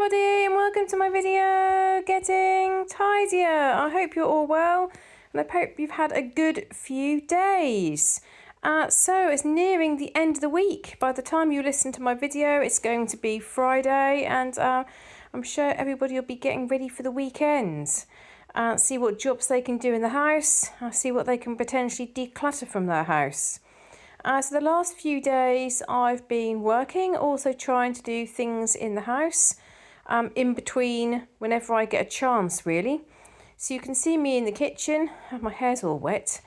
everybody and welcome to my video getting tidier. I hope you're all well and I hope you've had a good few days. So it's nearing the end of the week. By the time you listen to my video it's going to be Friday and I'm sure everybody will be getting ready for the weekend. See what jobs they can do in the house, see what they can potentially declutter from their house. So the last few days I've been working, also trying to do things in the house, in between whenever I get a chance really. So you can see me in the kitchen, my hair's all wet,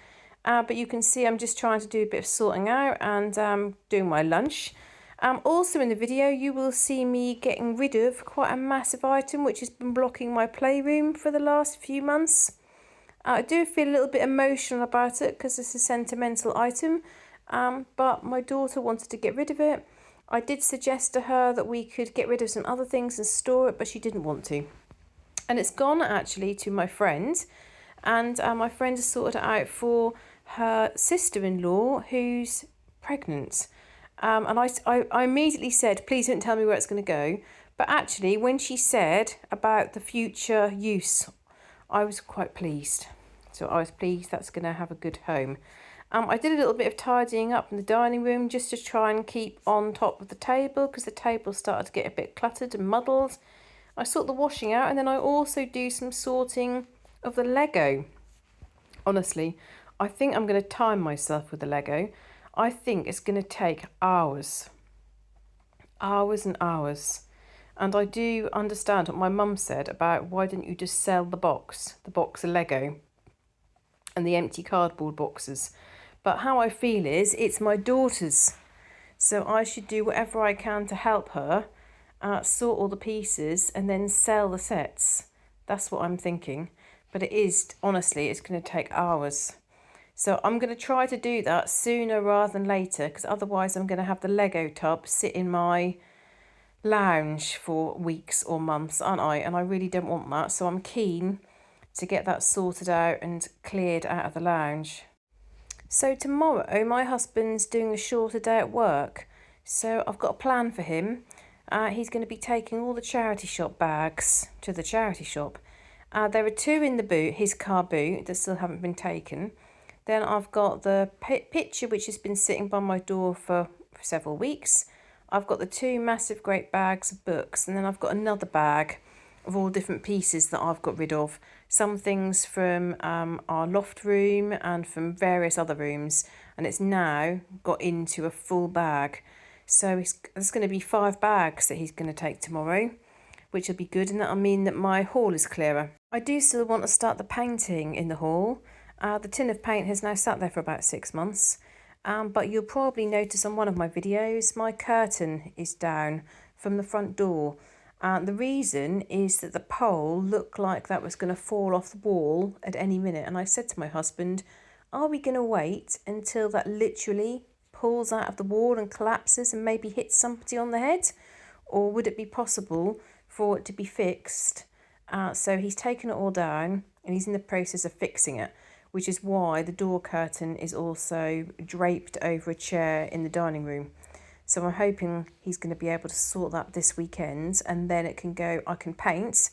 but you can see I'm just trying to do a bit of sorting out and doing my lunch. Also in the video you will see me getting rid of quite a massive item which has been blocking my playroom for the last few months. I do feel a little bit emotional about it because it's a sentimental item. But my daughter wanted to get rid of it. I did suggest to her that we could get rid of some other things and store it, but she didn't want to. And it's gone actually to my friend, and my friend has sorted it out for her sister-in-law who's pregnant. And I immediately said, please don't tell me where it's going to go. But actually, when she said about the future use, I was quite pleased. So I was pleased that's going to have a good home. I did a little bit of tidying up in the dining room just to try and keep on top of the table because the table started to get a bit cluttered and muddled. I sort the washing out and then I also do some sorting of the Lego. Honestly, I think I'm going to time myself with the Lego. I think it's going to take hours. Hours and hours. And I do understand what my mum said about why didn't you just sell the box of Lego and the empty cardboard boxes. But how I feel is it's my daughter's, so I should do whatever I can to help her sort all the pieces and then sell the sets. That's what I'm thinking. But it is, honestly, it's going to take hours. So I'm going to try to do that sooner rather than later because otherwise I'm going to have the Lego tub sit in my lounge for weeks or months, aren't I? And I really don't want that. So I'm keen to get that sorted out and cleared out of the lounge. So tomorrow my husband's doing a shorter day at work, so I've got a plan for him. He's going to be taking all the charity shop bags to the charity shop. There are two in the boot, his car boot, that still haven't been taken. Then I've got the picture which has been sitting by my door for several weeks. I've got the two massive great bags of books, and then I've got another bag of all different pieces that I've got rid of. Some things from our loft room and from various other rooms, and it's now got into a full bag. So there's going to be 5 bags that he's going to take tomorrow, which will be good, and that'll mean that my hall is clearer. I do still want to start the painting in the hall. The tin of paint has now sat there for about 6 months, but you'll probably notice on one of my videos my curtain is down from the front door. The reason is that the pole looked like that was going to fall off the wall at any minute. And I said to my husband, are we going to wait until that literally pulls out of the wall and collapses and maybe hits somebody on the head? Or would it be possible for it to be fixed? So he's taken it all down and he's in the process of fixing it, which is why the door curtain is also draped over a chair in the dining room. So I'm hoping he's going to be able to sort that this weekend, and then it can go, I can paint,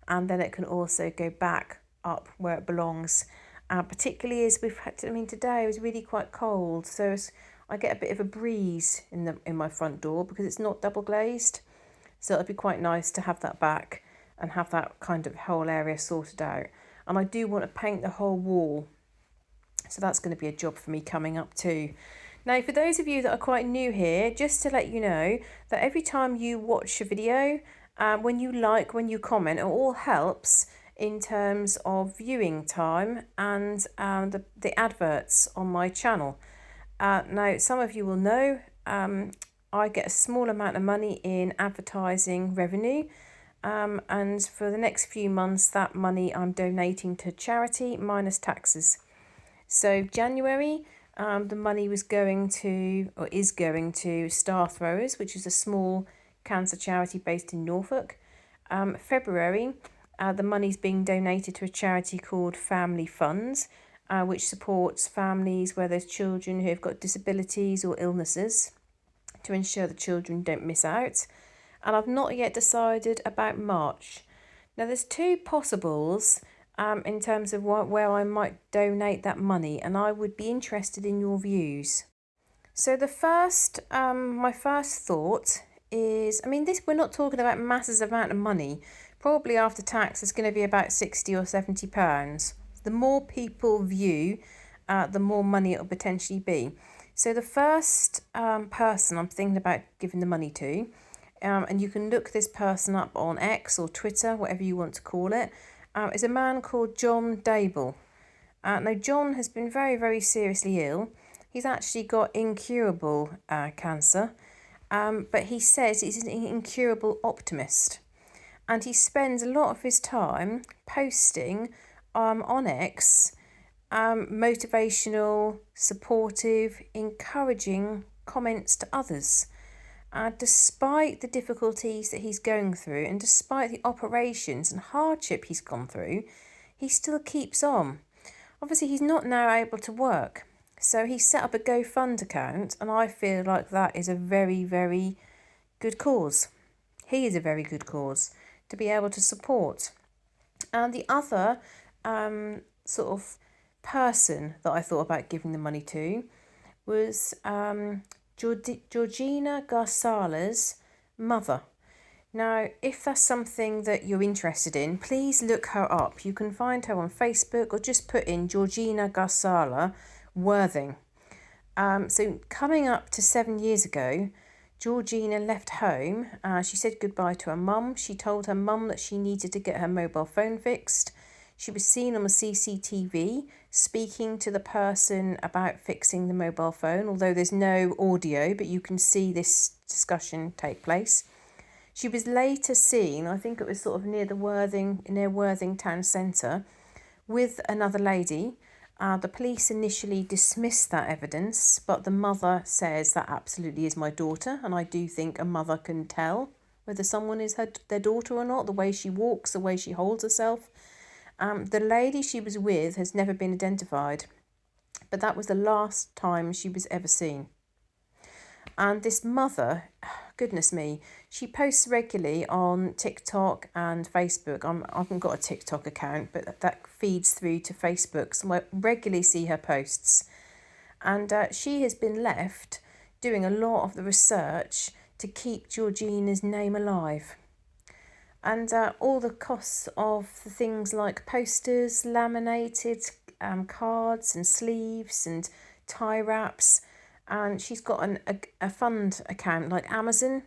and then it can also go back up where it belongs. Particularly as we've had to, today it was really quite cold, so I get a bit of a breeze in my front door because it's not double glazed. So it'll be quite nice to have that back and have that kind of whole area sorted out. And I do want to paint the whole wall. So that's going to be a job for me coming up too. Now, for those of you that are quite new here, just to let you know that every time you watch a video, when you like, when you comment, it all helps in terms of viewing time and the adverts on my channel. Now, some of you will know I get a small amount of money in advertising revenue. And for the next few months, that money I'm donating to charity minus taxes. So January, the money was going to, or is going to, Star Throwers, which is a small cancer charity based in Norfolk. February, the money's being donated to a charity called Family Funds, which supports families where there's children who have got disabilities or illnesses to ensure the children don't miss out. and I've not yet decided about March. Now there's two possibles in terms of where I might donate that money, and I would be interested in your views. So the first, my first thought is, I mean, we're not talking about massive amount of money. Probably after tax, it's going to be about £60 or £70. The more people view, the more money it'll potentially be. So the first person I'm thinking about giving the money to, and you can look this person up on X or Twitter, whatever you want to call it, is a man called John Dable. Now, John has been very, very seriously ill. He's actually got incurable cancer, but he says he's an incurable optimist. And he spends a lot of his time posting on X motivational, supportive, encouraging comments to others. Despite the difficulties that he's going through and despite the operations and hardship he's gone through, he still keeps on. Obviously, he's not now able to work, so he set up a GoFund account, and I feel like that is a very, very good cause. He is a very good cause to be able to support. And the other sort of person that I thought about giving the money to was Georgina Garsala's mother. Now, if that's something that you're interested in, please look her up. You can find her on Facebook or just put in Georgina Garsala Worthing. So coming up to 7 years ago, Georgina left home. She said goodbye to her mum. She told her mum that she needed to get her mobile phone fixed. She was seen on the CCTV speaking to the person about fixing the mobile phone, although there's no audio, but you can see this discussion take place. She was later seen, I think it was sort of near Worthing town centre, with another lady. The police initially dismissed that evidence, but the mother says that absolutely is my daughter, and I do think a mother can tell whether someone is their daughter or not, the way she walks, the way she holds herself. The lady she was with has never been identified, but that was the last time she was ever seen. And this mother, goodness me, she posts regularly on TikTok and Facebook. I haven't got a TikTok account, but that feeds through to Facebook, so I regularly see her posts. And she has been left doing a lot of the research to keep Georgina's name alive. And all the costs of the things like posters, laminated cards and sleeves and tie wraps. And she's got a fund account like Amazon,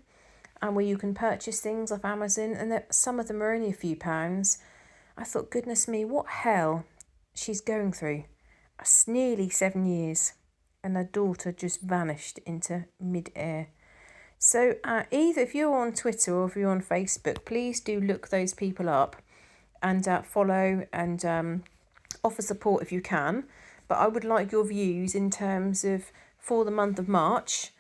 where you can purchase things off Amazon, and some of them are only a few pounds. I thought, goodness me, what hell she's going through. It's nearly 7 years, and her daughter just vanished into mid-air. So either if you're on Twitter or if you're on Facebook, please do look those people up and follow and offer support if you can. But I would like your views in terms of, for the month of March,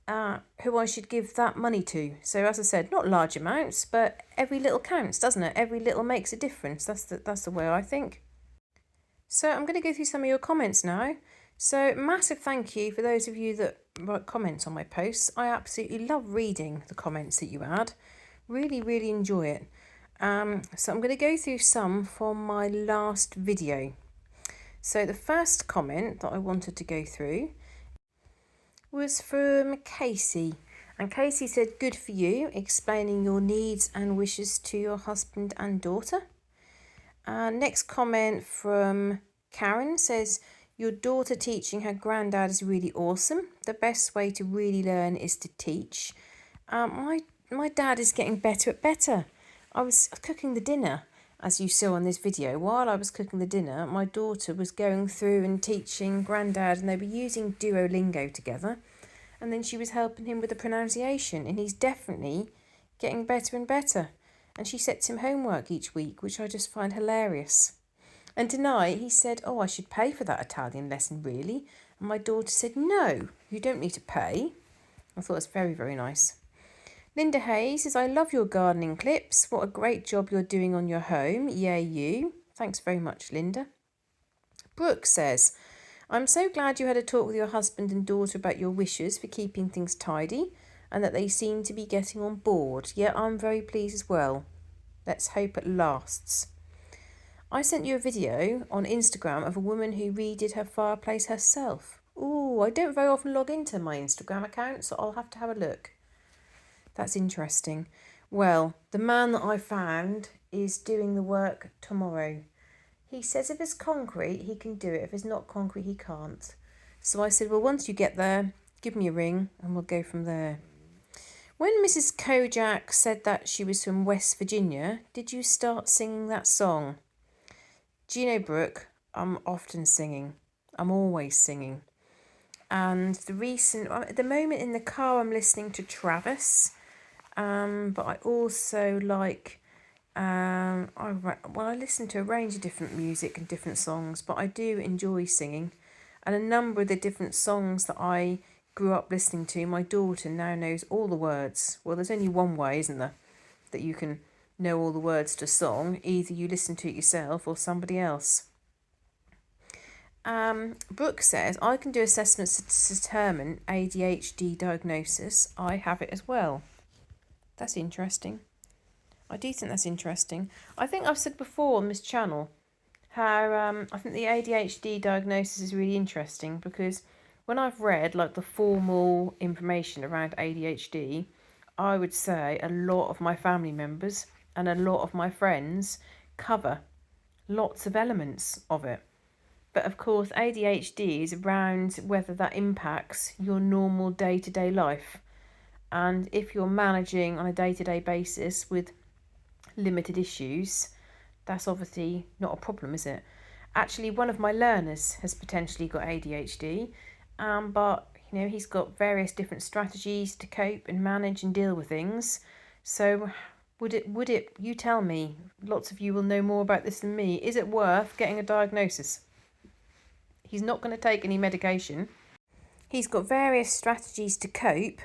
who I should give that money to. So as I said, not large amounts, but every little counts, doesn't it? Every little makes a difference. That's the way I think. So I'm going to go through some of your comments now. So massive thank you for those of you that write comments on my posts. I absolutely love reading the comments that you add. Really, really enjoy it. So I'm going to go through some from my last video. So the first comment that I wanted to go through was from Casey. And Casey said, good for you, explaining your needs and wishes to your husband and daughter. Next comment from Karen says, your daughter teaching her granddad is really awesome. The best way to really learn is to teach. My dad is getting better. I was cooking the dinner, as you saw on this video. While I was cooking the dinner, my daughter was going through and teaching granddad, and they were using Duolingo together. And then she was helping him with the pronunciation, and he's definitely getting better and better. And she sets him homework each week, which I just find hilarious. And tonight he said, oh, I should pay for that Italian lesson, really. And my daughter said, no, you don't need to pay. I thought it was very, very nice. Linda Hayes says, I love your gardening clips. What a great job you're doing on your home. Yay, you. Thanks very much, Linda. Brooke says, I'm so glad you had a talk with your husband and daughter about your wishes for keeping things tidy. and that they seem to be getting on board. Yeah, I'm very pleased as well. Let's hope it lasts. I sent you a video on Instagram of a woman who redid her fireplace herself. Ooh, I don't very often log into my Instagram account, so I'll have to have a look. That's interesting. Well, the man that I found is doing the work tomorrow. He says if it's concrete, he can do it. If it's not concrete, he can't. So I said, well, once you get there, give me a ring and we'll go from there. When Mrs. Kojak said that she was from West Virginia, did you start singing that song? Do you know, Brooke, I'm often singing. I'm always singing. And at the moment in the car, I'm listening to Travis. But I also like, I listen to a range of different music and different songs, but I do enjoy singing. And a number of the different songs that I grew up listening to, my daughter now knows all the words. Well, there's only one way, isn't there, that you can know all the words to a song. Either you listen to it yourself or somebody else. Brooke says, I can do assessments to determine ADHD diagnosis. I have it as well. That's interesting. I do think that's interesting. I think I've said before on this channel how I think the ADHD diagnosis is really interesting, because when I've read like the formal information around ADHD, I would say a lot of my family members and a lot of my friends cover lots of elements of it. But of course, ADHD is around whether that impacts your normal day-to-day life. And if you're managing on a day-to-day basis with limited issues, that's obviously not a problem, is it? Actually, one of my learners has potentially got ADHD, but he's got various different strategies to cope and manage and deal with things. So would it, you tell me, lots of you will know more about this than me, is it worth getting a diagnosis? He's not going to take any medication. He's got various strategies to cope.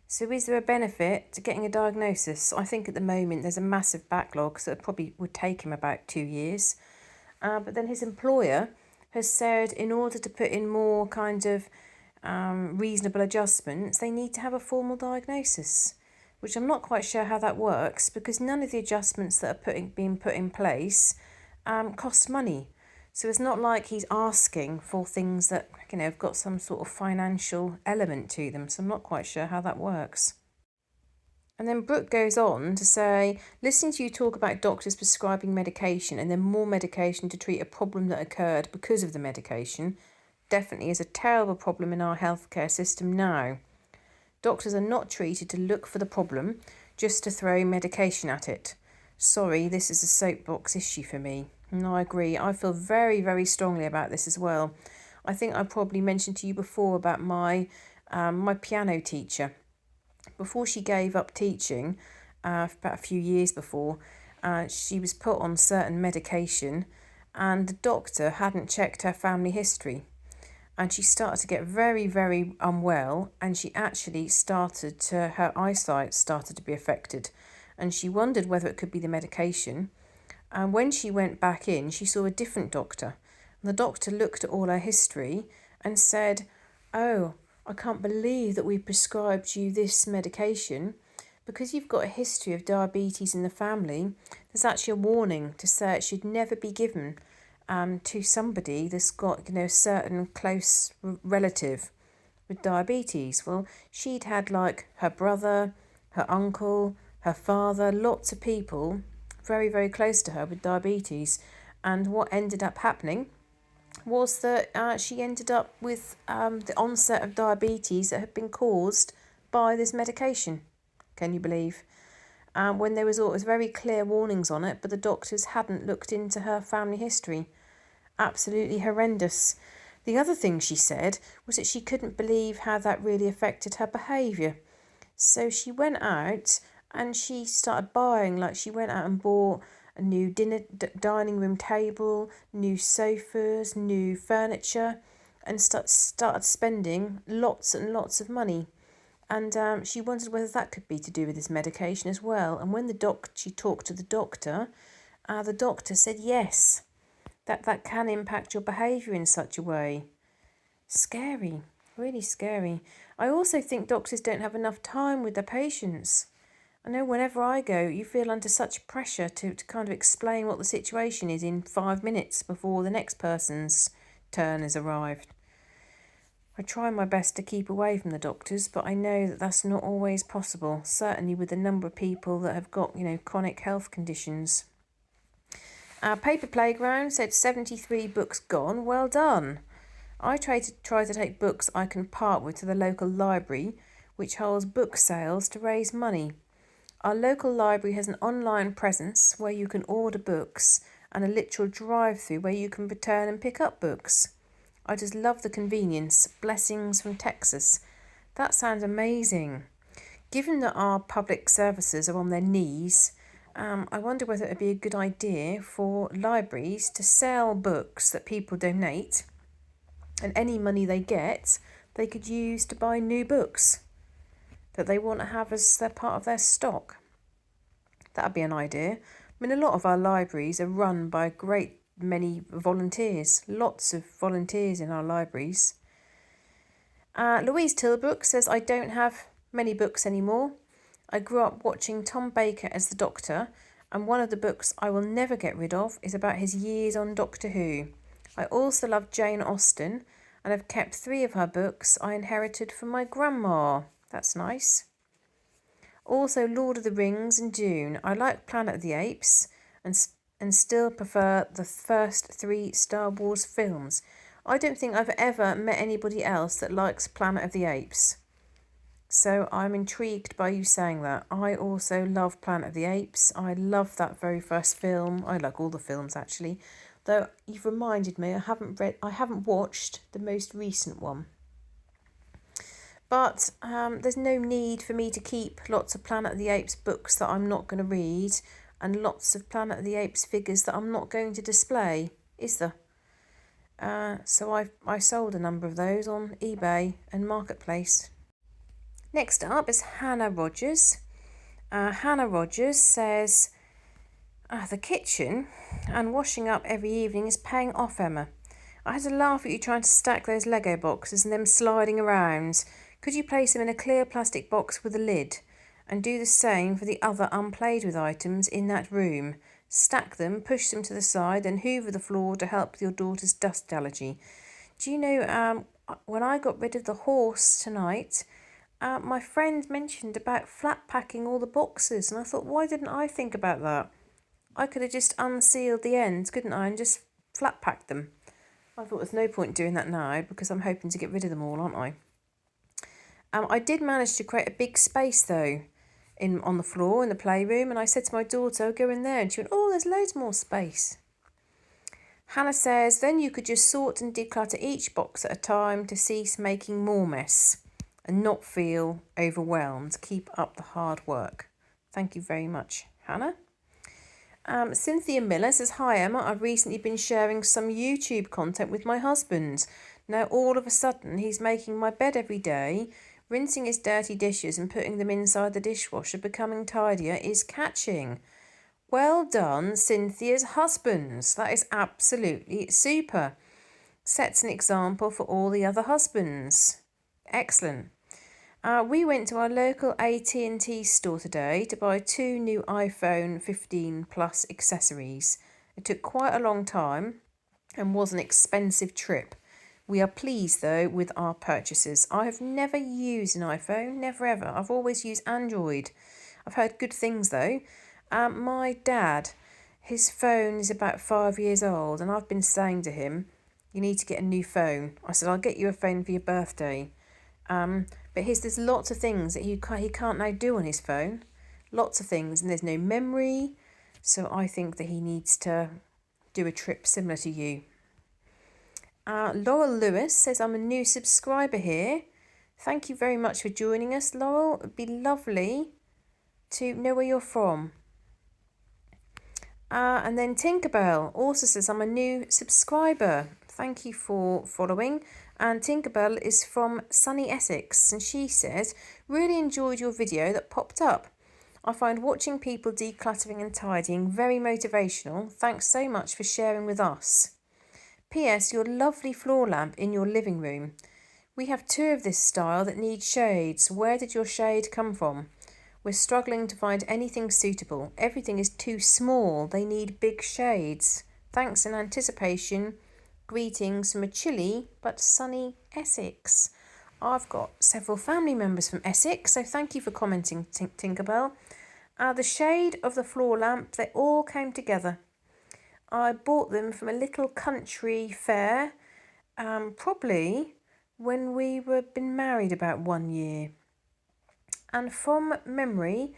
So is there a benefit to getting a diagnosis? I think at the moment there's a massive backlog, so it probably would take him about 2 years. But then his employer has said in order to put in more kind of reasonable adjustments, they need to have a formal diagnosis, which I'm not quite sure how that works, because none of the adjustments that are being put in place cost money. So it's not like he's asking for things that, have got some sort of financial element to them. So I'm not quite sure how that works. And then Brooke goes on to say, listening to you talk about doctors prescribing medication and then more medication to treat a problem that occurred because of the medication definitely is a terrible problem in our healthcare system now. Doctors are not treated to look for the problem, just to throw medication at it. Sorry, this is a soapbox issue for me. No, I agree. I feel very, very strongly about this as well. I think I probably mentioned to you before about my piano teacher. Before she gave up teaching, about a few years before, she was put on certain medication, and the doctor hadn't checked her family history. And she started to get very, very unwell, and she actually her eyesight started to be affected. And she wondered whether it could be the medication. And when she went back in, she saw a different doctor. And the doctor looked at all her history and said, oh, I can't believe that we prescribed you this medication. Because you've got a history of diabetes in the family, there's actually a warning to say it should never be given to somebody that's got, a certain close relative with diabetes. Well, she'd had like her brother, her uncle, her father, lots of people very, very close to her with diabetes. And what ended up happening was that she ended up with the onset of diabetes that had been caused by this medication. Can you believe? When there was very clear warnings on it, but the doctors hadn't looked into her family history. Absolutely horrendous. The other thing she said was that she couldn't believe how that really affected her behaviour. So she went out and she started buying, she went out and bought a new dining room table, new sofas, new furniture, and started spending lots and lots of money. And she wondered whether that could be to do with this medication as well. And when she talked to the doctor said yes, that can impact your behaviour in such a way. Scary, really scary. I also think doctors don't have enough time with their patients. I know whenever I go, you feel under such pressure to kind of explain what the situation is in 5 minutes before the next person's turn has arrived. I try my best to keep away from the doctors, but I know that that's not always possible, certainly with the number of people that have got, chronic health conditions. Paper Playground said 73 books gone. Well done. I try to take books I can part with to the local library, which holds book sales to raise money. Our local library has an online presence where you can order books and a literal drive-through where you can return and pick up books. I just love the convenience. Blessings from Texas. That sounds amazing. Given that our public services are on their knees, I wonder whether it would be a good idea for libraries to sell books that people donate, and any money they get, they could use to buy new books that they want to have as their part of their stock. That'd be an idea. I mean, a lot of our libraries are run by great many volunteers, lots of volunteers in our libraries. Louise Tilbrook says, I don't have many books anymore. I grew up watching Tom Baker as the Doctor, and one of the books I will never get rid of is about his years on Doctor Who. I also love Jane Austen and have kept 3 of her books I inherited from my grandma. That's nice. Also Lord of the Rings and Dune. I like Planet of the Apes and still prefer the first 3 Star Wars films. I don't think I've ever met anybody else that likes Planet of the Apes. So I'm intrigued by you saying that. I also love Planet of the Apes. I love that very first film. I like all the films actually. Though you've reminded me I haven't watched the most recent one. But there's no need for me to keep lots of Planet of the Apes books that I'm not going to read and lots of Planet of the Apes figures that I'm not going to display, is there? So I sold a number of those on eBay and Marketplace. Next up is Hannah Rogers. Hannah Rogers says, the kitchen and washing up every evening is paying off, Emma. I had to laugh at you trying to stack those Lego boxes and them sliding around. Could you place them in a clear plastic box with a lid? And do the same for the other unplayed with items in that room. Stack them, push them to the side, and hoover the floor to help with your daughter's dust allergy. Do you know, when I got rid of the horse tonight, my friend mentioned about flat packing all the boxes, and I thought, why didn't I think about that? I could have just unsealed the ends, couldn't I, and just flat packed them. I thought there's no point doing that now because I'm hoping to get rid of them all, aren't I? I did manage to create a big space though on the floor in the playroom, and I said to my daughter, go in there, and she went, oh, there's loads more space. Hannah says, then you could just sort and declutter each box at a time to cease making more mess and not feel overwhelmed. Keep up the hard work. Thank you very much, Hannah. Cynthia Miller says, hi Emma, I've recently been sharing some YouTube content with my husband. Now all of a sudden he's making my bed every day, rinsing his dirty dishes and putting them inside the dishwasher. Becoming tidier is catching. Well done, Cynthia's husbands. That is absolutely super. Sets an example for all the other husbands. Excellent. We went to our local AT&T store today to buy 2 new iPhone 15 Plus accessories. It took quite a long time and was an expensive trip. We are pleased though with our purchases. I have never used an iPhone, never ever. I've always used Android. I've heard good things though. My dad, his phone is about 5 years old, and I've been saying to him, you need to get a new phone. I said, I'll get you a phone for your birthday. But there's lots of things that he can't now do on his phone. Lots of things, and there's no memory. So I think that he needs to do a trip similar to you. Laurel Lewis says, I'm a new subscriber here. Thank you very much for joining us, Laurel. It'd be lovely to know where you're from. And then Tinkerbell also says, I'm a new subscriber. Thank you for following. And Tinkerbell is from sunny Essex, and she says, really enjoyed your video that popped up. I find watching people decluttering and tidying very motivational. Thanks so much for sharing with us. P.S. Your lovely floor lamp in your living room We have 2 of this style that need shades. Where did your shade come from? We're struggling to find anything suitable. Everything is too small. They need big shades. Thanks in anticipation. Greetings from a chilly but sunny Essex. I've got several family members from Essex, so thank you for commenting, Tinkerbell. The shade of the floor lamp, they all came together. I bought them from a little country fair, probably when we were been married about 1 year. And from memory,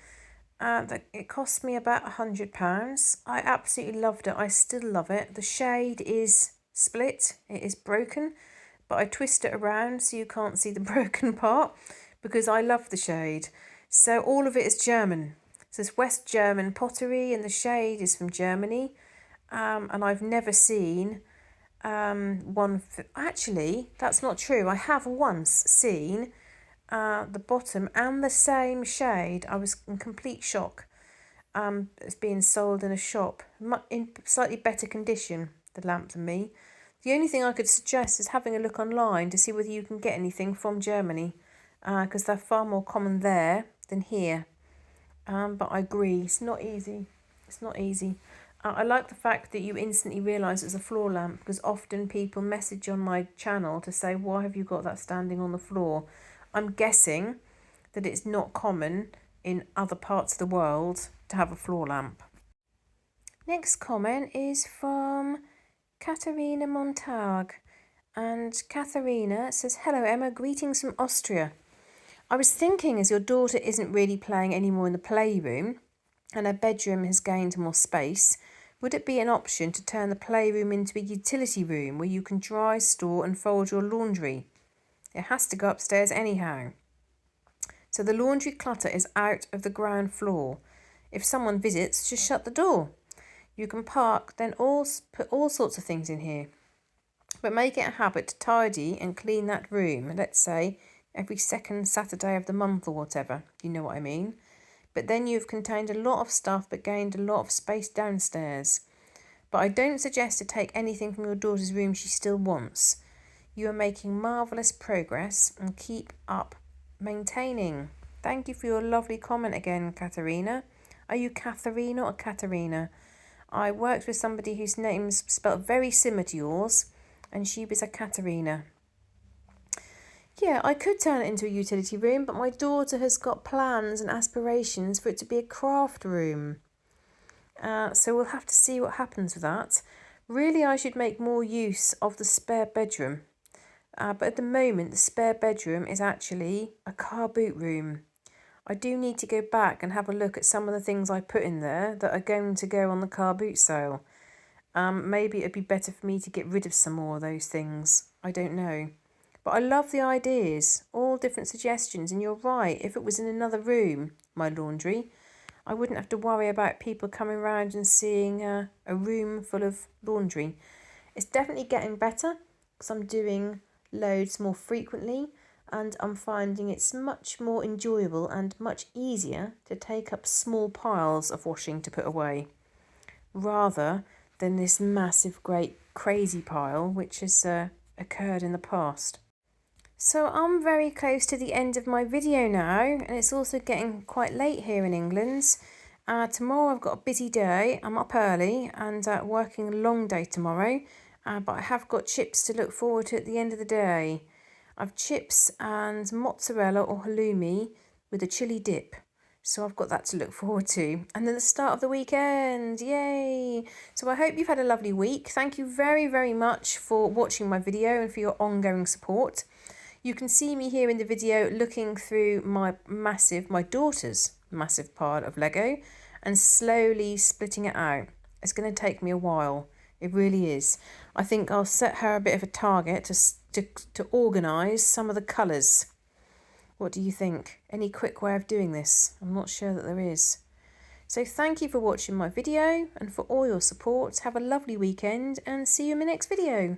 it cost me about £100. I absolutely loved it. I still love it. The shade is split. It is broken, but I twist it around so you can't see the broken part because I love the shade. So all of it is German. So it's West German pottery and the shade is from Germany. And I've never seen one. Actually, that's not true. I have once seen the bottom and the same shade. I was in complete shock. It's being sold in a shop in slightly better condition, the lamp, than me. The only thing I could suggest is having a look online to see whether you can get anything from Germany, because they're far more common there than here. But I agree, it's not easy. It's not easy. I like the fact that you instantly realise it's a floor lamp, because often people message on my channel to say, why have you got that standing on the floor? I'm guessing that it's not common in other parts of the world to have a floor lamp. Next comment is from Katharina Montag. And Katharina says, hello Emma, greetings from Austria. I was thinking, as your daughter isn't really playing anymore in the playroom and her bedroom has gained more space, would it be an option to turn the playroom into a utility room where you can dry, store and fold your laundry? It has to go upstairs anyhow. So the laundry clutter is out of the ground floor. If someone visits, just shut the door. You can park, then put all sorts of things in here. But make it a habit to tidy and clean that room, let's say every second Saturday of the month or whatever, you know what I mean. But then you've contained a lot of stuff but gained a lot of space downstairs. But I don't suggest to take anything from your daughter's room she still wants. You are making marvellous progress and keep up maintaining. Thank you for your lovely comment again, Katharina. Are you Katharina or Katarina? I worked with somebody whose name's spelled very similar to yours, and she was a Katarina. Yeah, I could turn it into a utility room, but my daughter has got plans and aspirations for it to be a craft room. So we'll have to see what happens with that. Really, I should make more use of the spare bedroom. But at the moment, the spare bedroom is actually a car boot room. I do need to go back and have a look at some of the things I put in there that are going to go on the car boot sale. Maybe it'd be better for me to get rid of some more of those things. I don't know. But I love the ideas, all different suggestions. And you're right, if it was in another room, my laundry, I wouldn't have to worry about people coming around and seeing a room full of laundry. It's definitely getting better because I'm doing loads more frequently and I'm finding it's much more enjoyable and much easier to take up small piles of washing to put away rather than this massive great crazy pile which has occurred in the past. So I'm very close to the end of my video now, and it's also getting quite late here in England. Tomorrow I've got a busy day. I'm up early and working a long day tomorrow, but I have got chips to look forward to at the end of the day. I've chips and mozzarella or halloumi with a chili dip. So I've got that to look forward to. And then the start of the weekend, yay! So I hope you've had a lovely week. Thank you very, very much for watching my video and for your ongoing support. You can see me here in the video looking through my daughter's massive pile of Lego and slowly splitting it out. It's going to take me a while. It really is. I think I'll set her a bit of a target to organise some of the colours. What do you think? Any quick way of doing this? I'm not sure that there is. So thank you for watching my video and for all your support. Have a lovely weekend and see you in my next video.